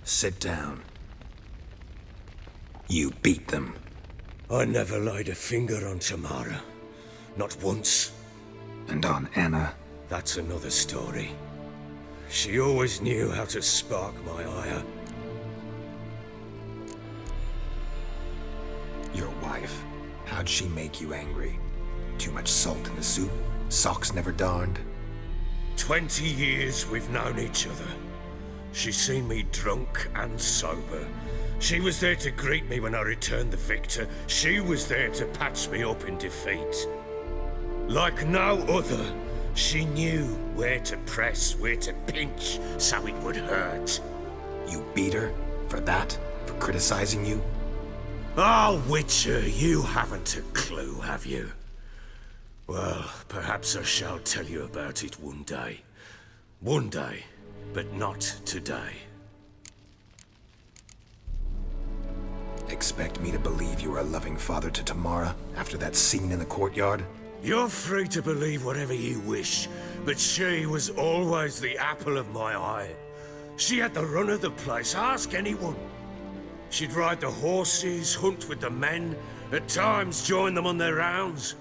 Sit down. You beat them. I never laid a finger on Tamara. Not once. And on Anna? That's another story. She always knew how to spark my ire. Your wife. How'd she make you angry? Too much salt in the soup? Socks never darned? 20 years we've known each other. She's seen me drunk and sober. She was there to greet me when I returned the victor. She was there to patch me up in defeat. Like no other, she knew where to press, where to pinch, so it would hurt. You beat her? For that? For criticizing you? Oh, Witcher, you haven't a clue, have you? Well, perhaps I shall tell you about it one day. One day, but not today. Expect me to believe you were a loving father to Tamara after that scene in the courtyard? You're free to believe whatever you wish, but she was always the apple of my eye. She had the run of the place, ask anyone. She'd ride the horses, hunt with the men, at times join them on their rounds.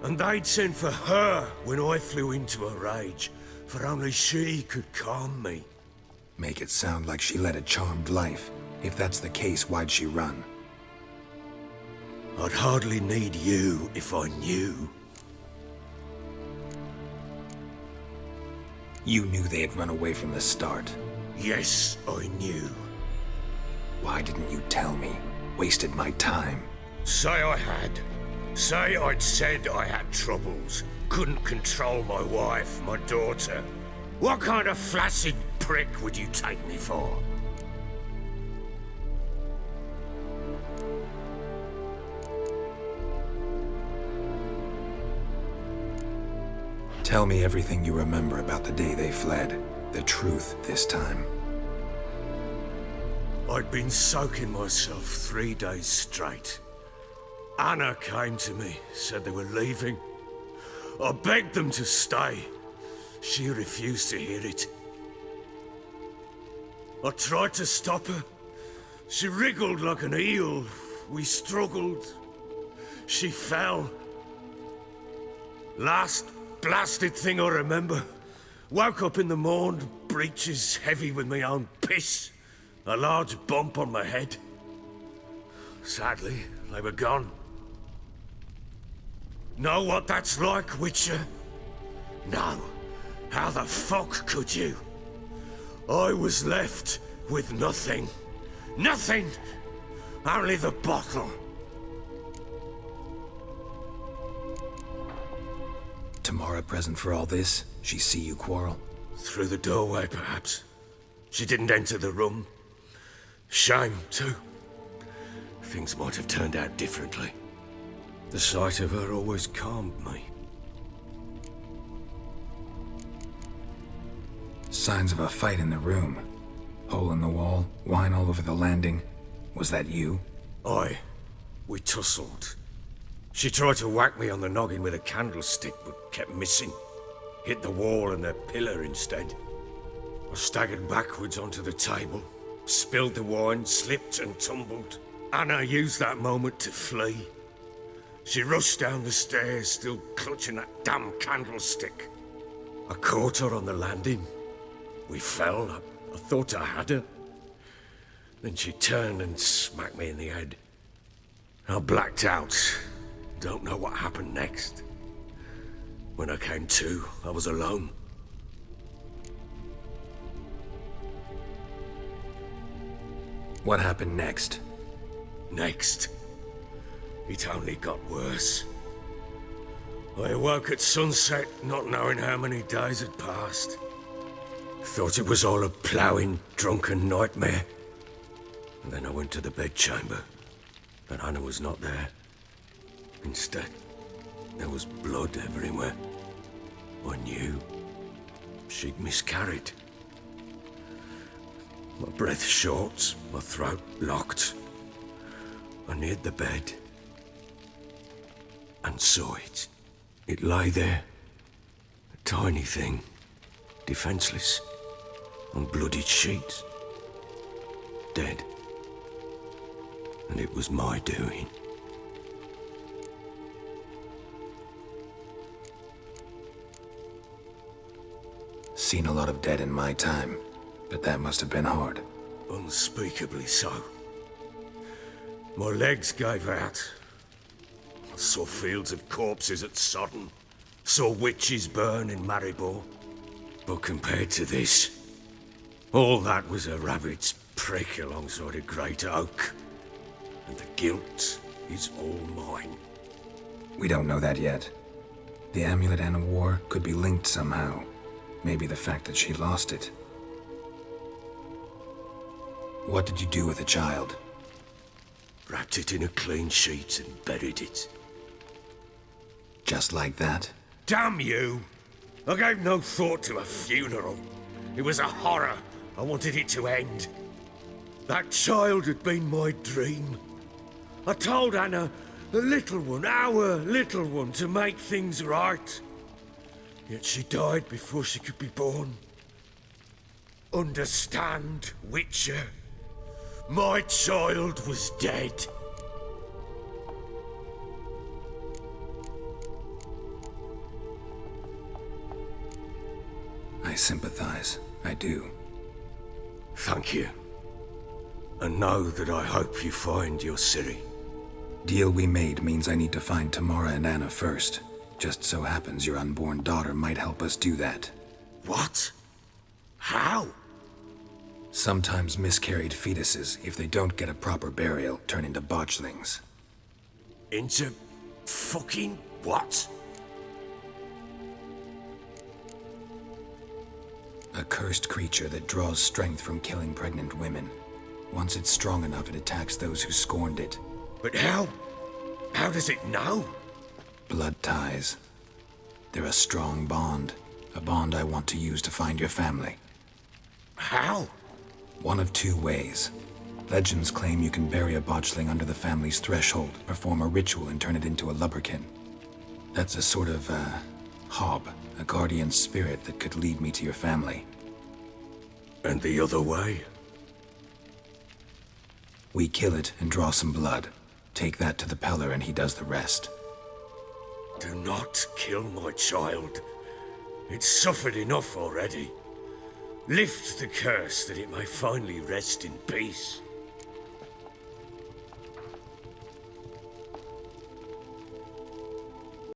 And they'd send for her when I flew into a rage, for only she could calm me. Make it sound like she led a charmed life. If that's the case, why'd she run? I'd hardly need you if I knew. You knew they had run away from the start. Yes, I knew. Why didn't you tell me? Wasted my time. Say I had. Say I'd said I had troubles. Couldn't control my wife, my daughter. What kind of flaccid prick would you take me for? Tell me everything you remember about the day they fled. The truth this time. I'd been soaking myself 3 days straight. Anna came to me, said they were leaving. I begged them to stay. She refused to hear it. I tried to stop her. She wriggled like an eel. We struggled. She fell. Last blasted thing I remember. Woke up in the morn, breeches heavy with my own piss. A large bump on my head. Sadly, they were gone. Know what that's like, Witcher? No. How the fuck could you? I was left with nothing. Nothing! Only the bottle. Tamara present for all this? She see you quarrel? Through the doorway, perhaps. She didn't enter the room. Shame, too. Things might have turned out differently. The sight of her always calmed me. Signs of a fight in the room. Hole in the wall, wine all over the landing. Was that you? Aye. We tussled. She tried to whack me on the noggin with a candlestick, but kept missing. Hit the wall and the pillar instead. I staggered backwards onto the table, spilled the wine, slipped and tumbled. Anna used that moment to flee. She rushed down the stairs, still clutching that damn candlestick. I caught her on the landing. We fell. I thought I had her. Then she turned and smacked me in the head. I blacked out. Don't know what happened next. When I came to, I was alone. What happened next? Next, it only got worse. I awoke at sunset, not knowing how many days had passed. Thought it was all a ploughing, drunken nightmare. And then I went to the bedchamber, but Anna was not there. Instead, there was blood everywhere. I knew she'd miscarried. My breath short, my throat locked. I neared the bed and saw it. It lay there, a tiny thing, defenseless, on bloodied sheets. dead. And it was my doing. Seen a lot of dead in my time, but that must have been hard. Unspeakably so. My legs gave out. I saw fields of corpses at Sodden. Saw witches burn in Maribor. But compared to this, all that was a rabbit's prick alongside a great oak. And the guilt is all mine. We don't know that yet. The amulet Anna wore could be linked somehow. Maybe the fact that she lost it. What did you do with the child? Wrapped it in a clean sheet and buried it. Just like that? Damn you! I gave no thought to a funeral. It was a horror. I wanted it to end. That child had been my dream. I told Anna, the little one, our little one, to make things right. Yet she died before she could be born. Understand, Witcher? My child was dead. I sympathize. I do. Thank you. And know that I hope you find your Ciri. Deal we made means I need to find Tamara and Anna first. Just so happens your unborn daughter might help us do that. What? How? Sometimes miscarried fetuses, if they don't get a proper burial, turn into botchlings. Into fucking what? A cursed creature that draws strength from killing pregnant women. Once it's strong enough, it attacks those who scorned it. But how? How does it know? Blood ties. They're a strong bond. A bond I want to use to find your family. How? One of two ways. Legends claim you can bury a botchling under the family's threshold, perform a ritual, and turn it into a lubberkin. That's a sort of, hob, a guardian spirit that could lead me to your family. And the other way? We kill it and draw some blood. Take that to the Peller and he does the rest. Do not kill my child. It's suffered enough already. Lift the curse that it may finally rest in peace.